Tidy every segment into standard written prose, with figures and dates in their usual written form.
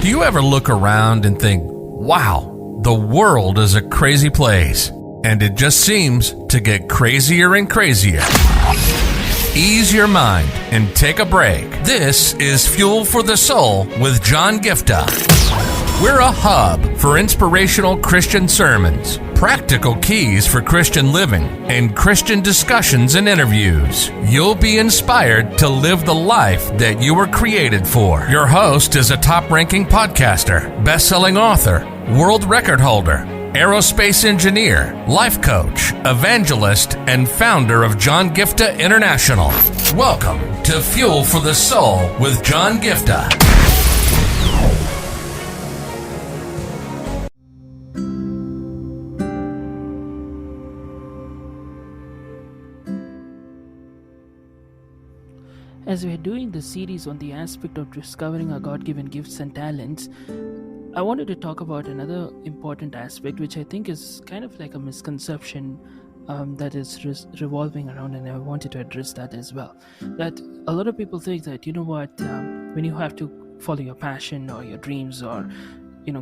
Do you ever look around and think, wow, the world is a crazy place, and it just seems to get crazier and crazier? Ease your mind and take a break. This is Fuel for the Soul with John Giftah. We're a hub for inspirational Christian sermons, practical keys for Christian living, and Christian discussions and interviews. You'll be inspired to live the life that you were created for. Your host is a top-ranking podcaster, best-selling author, world record holder, aerospace engineer, life coach, evangelist, and founder of John Giftah International. Welcome to Fuel for the Soul with John Giftah. As we're doing the series on the aspect of discovering our God-given gifts and talents, I wanted to talk about another important aspect, which I think is kind of like a misconception that is revolving around, and I wanted to address that as well. That a lot of people think that, when you have to follow your passion or your dreams, or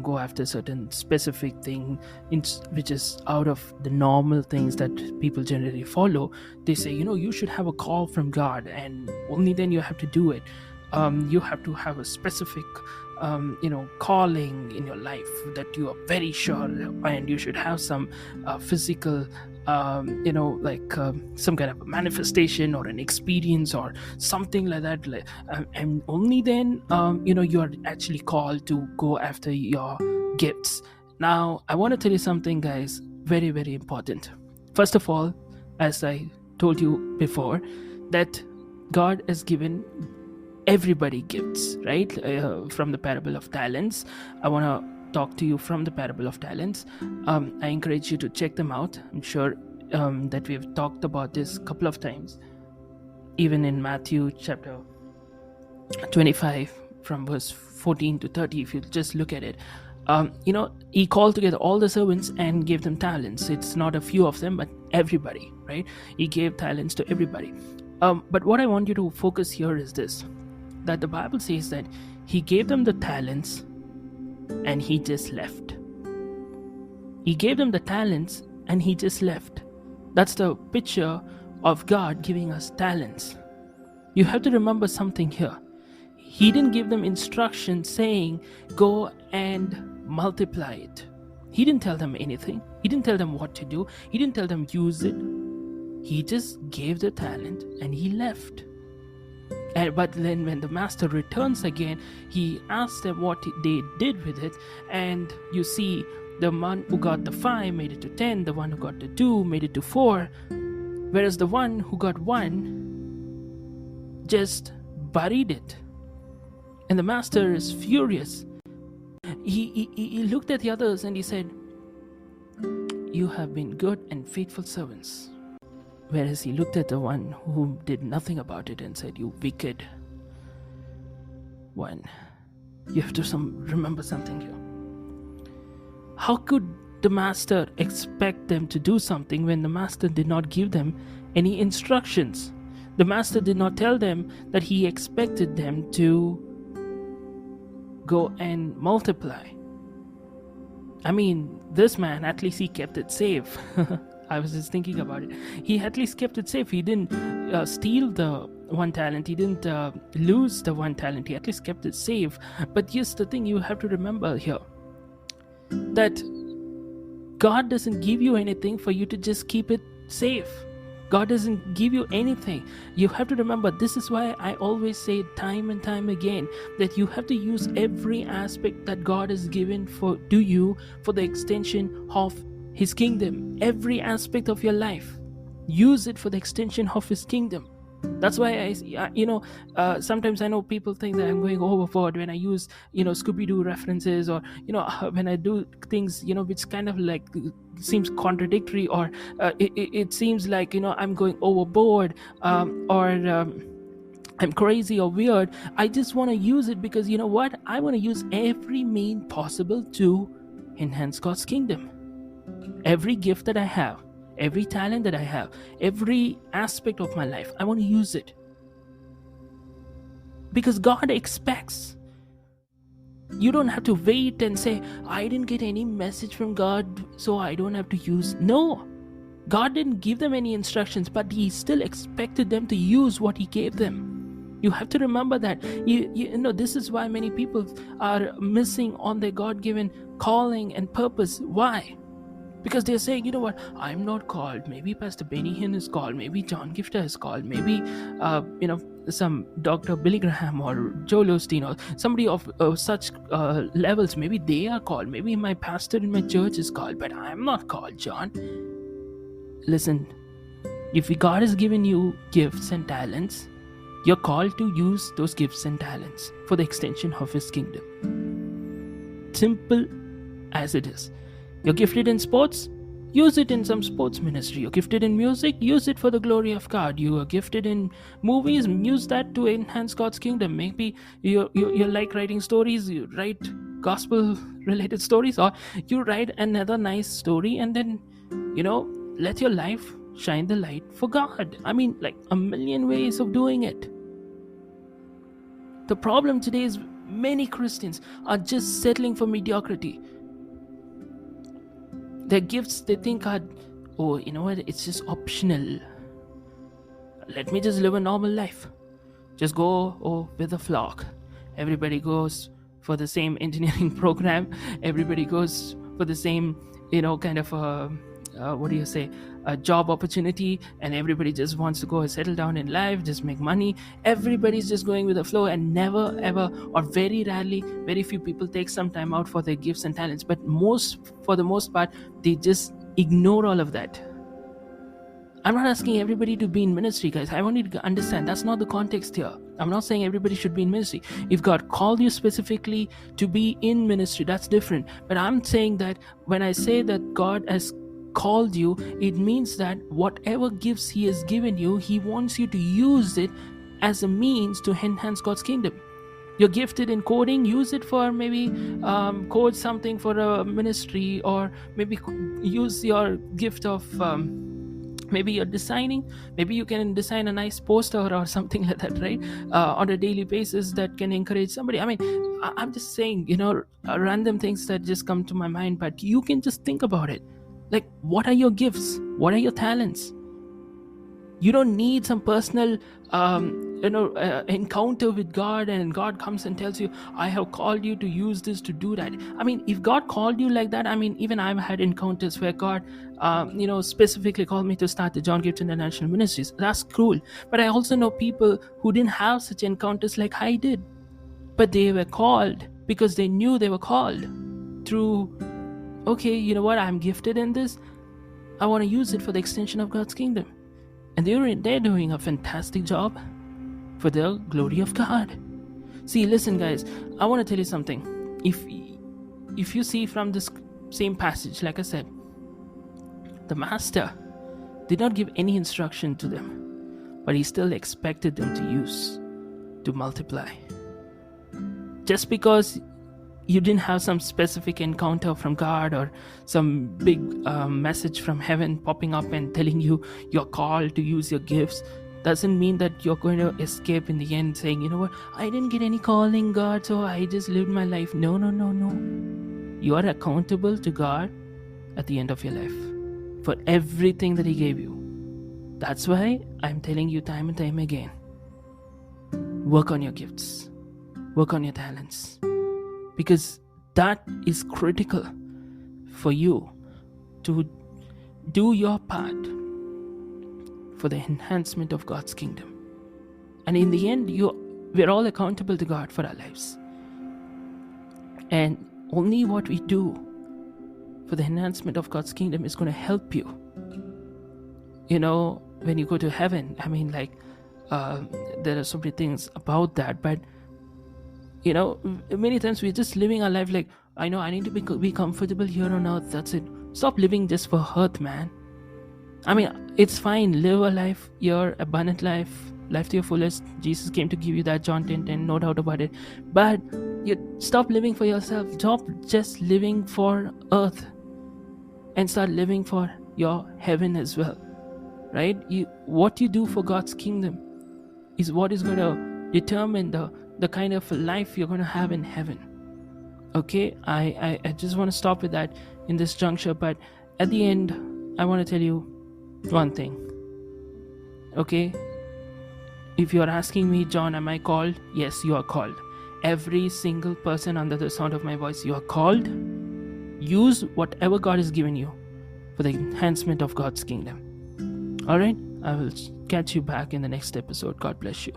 go after a certain specific thing which is out of the normal things that people generally follow, they say, you should have a call from God, and only then you have to do it. You have to have a specific calling in your life that you are very sure, and you should have some physical some kind of a manifestation or an experience or something like that, and only then you are actually called to go after your gifts. Now I want to tell you something, guys, very, very important. First of all, as I told you before, that God has given everybody gifts, right? From the parable of talents, I want to talk to you from the parable of talents. I encourage you to check them out. I'm sure that we've talked about this a couple of times, even in Matthew chapter 25 from verse 14 to 30. If you just look at it, he called together all the servants and gave them talents. It's not a few of them, but everybody, right? He gave talents to everybody. But what I want you to focus here is this, that the Bible says that he gave them the talents and he just left. He gave them the talents and he just left. That's the picture of God giving us talents. You have to remember something here. He didn't give them instructions saying, go and multiply it. He didn't tell them anything. He didn't tell them what to do. He didn't tell them use it. He just gave the talent and he left. But then when the master returns again, he asks them what they did with it. And you see, the one who got the 5 made it to 10. The one who got the 2 made it to 4. Whereas the one who got 1 just buried it. And the master is furious. He looked at the others and he said, you have been good and faithful servants. Whereas he looked at the one who did nothing about it and said, you wicked one. You have to remember something here. How could the master expect them to do something when the master did not give them any instructions? The master did not tell them that he expected them to go and multiply. I mean, this man, at least he kept it safe. I was just thinking about it. He at least kept it safe. He didn't steal the 1 talent. He didn't lose the 1 talent. He at least kept it safe. But here's the thing you have to remember here, that God doesn't give you anything for you to just keep it safe. God doesn't give you anything. You have to remember, this is why I always say time and time again, that you have to use every aspect that God has given to you for the extension of His kingdom. Every aspect of your life, use it for the extension of His kingdom. That's why sometimes I know people think that I'm going overboard when I use Scooby-Doo references, or when I do things which kind of like seems contradictory, or it seems like I'm going overboard, or I'm crazy or weird. I just want to use it because I want to use every mean possible to enhance God's kingdom. Every gift that I have, every talent that I have, every aspect of my life, I want to use it. Because God expects You don't have to wait and say, I didn't get any message from God, so I don't have to use. No, God didn't give them any instructions, but He still expected them to use what He gave them. You have to remember that. You know, this is why many people are missing on their God-given calling and purpose. Why? Because they're saying, you know what, I'm not called. Maybe Pastor Benny Hinn is called. Maybe John Giftah is called. Maybe, some Dr. Billy Graham or Joel Osteen or somebody of such levels. Maybe they are called. Maybe my pastor in my church is called. But I'm not called, John. Listen, if God has given you gifts and talents, you're called to use those gifts and talents for the extension of His kingdom. Simple as it is. You're gifted in sports, use it in some sports ministry. You're gifted in music, use it for the glory of God. You are gifted in movies, use that to enhance God's kingdom. Maybe you like writing stories, you write gospel related stories, or you write another nice story and then, let your life shine the light for God. I mean, like a million ways of doing it. The problem today is many Christians are just settling for mediocrity. Their gifts, they think are, it's just optional. Let me just live a normal life. Just go with the flock. Everybody goes for the same engineering program. Everybody goes for the same, kind of a job opportunity, and everybody just wants to go and settle down in life, just make money. Everybody's just going with the flow, and never ever, or very rarely, very few people take some time out for their gifts and talents. But for the most part, they just ignore all of that. I'm not asking everybody to be in ministry, guys. I want you to understand that's not the context here. I'm not saying everybody should be in ministry. If God called you specifically to be in ministry, that's different. But I'm saying that when I say that God has called you, it means that whatever gifts He has given you, He wants you to use it as a means to enhance God's kingdom. You're gifted in coding, use it for maybe code something for a ministry, or maybe use your gift of maybe you're designing. Maybe you can design a nice poster or something like that, right? On a daily basis that can encourage somebody. I mean, I'm just saying, random things that just come to my mind, but you can just think about it. Like, what are your gifts? What are your talents? You don't need some personal, encounter with God, and God comes and tells you, I have called you to use this to do that. I mean, if God called you like that, I mean, even I've had encounters where God, specifically called me to start the John Giftah International Ministries. That's cool. But I also know people who didn't have such encounters like I did. But they were called because they knew they were called through, okay, you know what, I'm gifted in this. I want to use it for the extension of God's kingdom. And they're doing a fantastic job for the glory of God. See, listen, guys, I want to tell you something. If you see from this same passage, like I said, the master did not give any instruction to them, but He still expected them to use, to multiply. Just because you didn't have some specific encounter from God or some big message from heaven popping up and telling you you're called to use your gifts, doesn't mean that you're going to escape in the end saying, you know what, I didn't get any calling, God, so I just lived my life. No. You are accountable to God at the end of your life for everything that He gave you. That's why I'm telling you time and time again, work on your gifts, work on your talents. Because that is critical for you to do your part for the enhancement of God's kingdom. And in the end, we're all accountable to God for our lives. And only what we do for the enhancement of God's kingdom is going to help you. When you go to heaven, I mean, there are so many things about that, but many times we're just living our life like, I know I need to be comfortable here on earth. That's it. Stop living just for earth, man. I mean, it's fine. Live a life, your abundant life to your fullest. Jesus came to give you that, John 10:10, no doubt about it. But you stop living for yourself. Stop just living for earth and start living for your heaven as well, right? What you do for God's kingdom is what is going to determine the kind of life you're going to have in heaven. Okay, I just want to stop with that in this juncture, but at the end, I want to tell you one thing. Okay, if you're asking me, John, am I called? Yes, you are called. Every single person under the sound of my voice, you are called. Use whatever God has given you for the enhancement of God's kingdom. Alright, I will catch you back in the next episode. God bless you.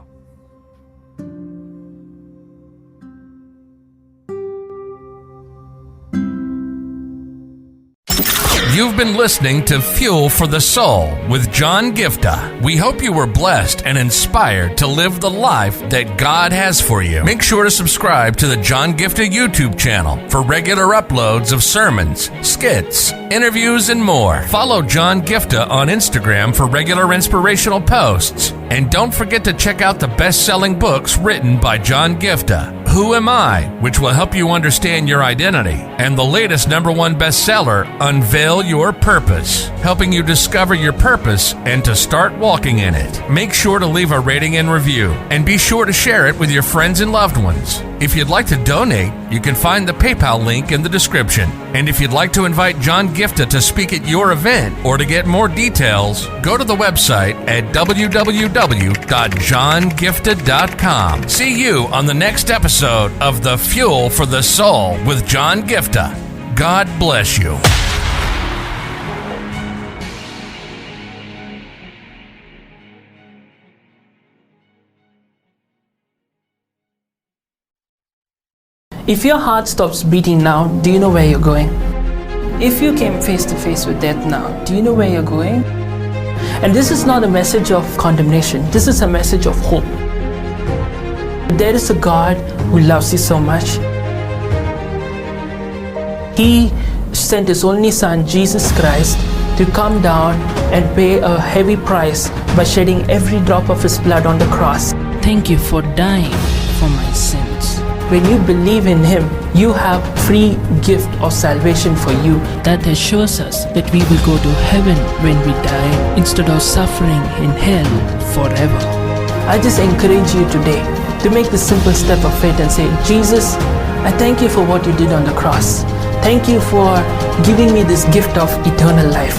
You've been listening to Fuel for the Soul with John Giftah. We hope you were blessed and inspired to live the life that God has for you. Make sure to subscribe to the John Giftah YouTube channel for regular uploads of sermons, skits, interviews, and more. Follow John Giftah on Instagram for regular inspirational posts. And don't forget to check out the best-selling books written by John Giftah. Who Am I?, which will help you understand your identity, and the latest #1 bestseller, Unveil Your Purpose, helping you discover your purpose and to start walking in it. Make sure to leave a rating and review, and be sure to share it with your friends and loved ones. If you'd like to donate, you can find the PayPal link in the description. And if you'd like to invite John Giftah to speak at your event or to get more details, go to the website at www.johngiftah.com. See you on the next episode of the Fuel for the Soul with John Giftah. God bless you. If your heart stops beating now, do you know where you're going? If you came face to face with death now, do you know where you're going? And this is not a message of condemnation. This is a message of hope. There is a God who loves you so much. He sent His only Son, Jesus Christ, to come down and pay a heavy price by shedding every drop of His blood on the cross. Thank you for dying for my sins. When you believe in Him, you have free gift of salvation for you that assures us that we will go to heaven when we die instead of suffering in hell forever. I just encourage you today to make the simple step of faith and say, Jesus, I thank you for what you did on the cross. Thank you for giving me this gift of eternal life.